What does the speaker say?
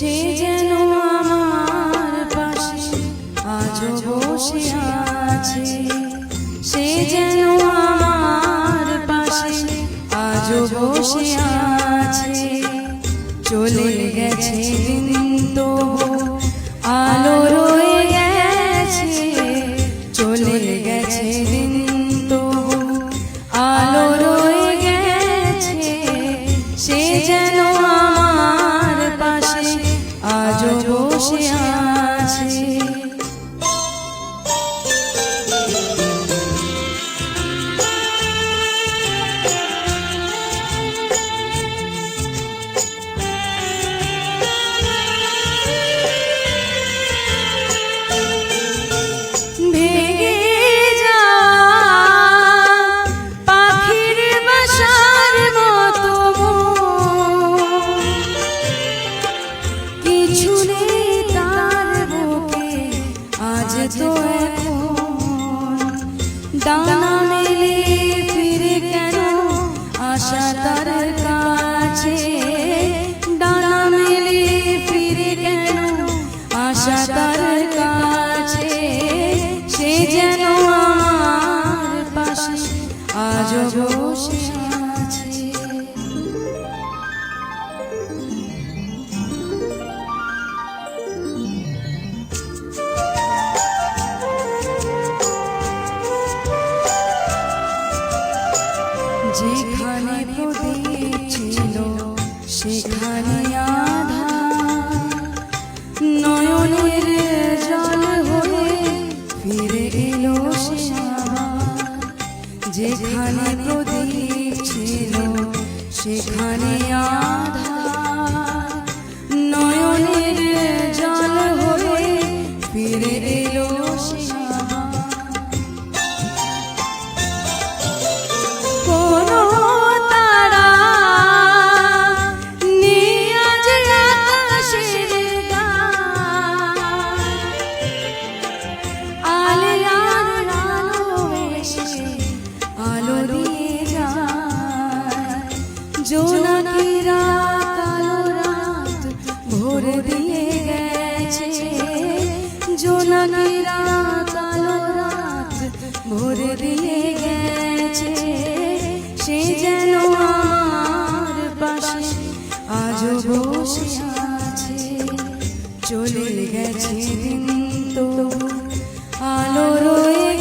সে যেন আমার পাশে আজও বসে আছে, সে যেন আমার পাশে আজও বসে আছে। চলে গেছে দিন তো আলো রয়ে গেছে, চলে গেছে দিন তো আলো রয়ে গেছে। সে যেন আমার পাশে আজও বসে আছে। তো এখন ডানা মেলে ফিরে কেন আশা তার কাছে, ডানা মেলে ফিরে কেন আশা তার কাছে। সে যেন আমার পাশে আজও বসে আছে। যেখানে প্রদীপ ছিল সেখানে আধার, নয়নের জল হয়ে ফিরে এলো সে আবার। যেখানে প্রদীপ ছিল সেখানে আধার, নয়নের জল হয়ে ফিরে এলো সে আবার। জোনাকিরা কালো রাত ভোর দিয়ে গেছে, জোনাকিরা কালো রাত ভোর দিয়ে গেছে। সে যেন আমার পাশে আজও বসে আছে, চলে গেছে দিন তো আলো রয়ে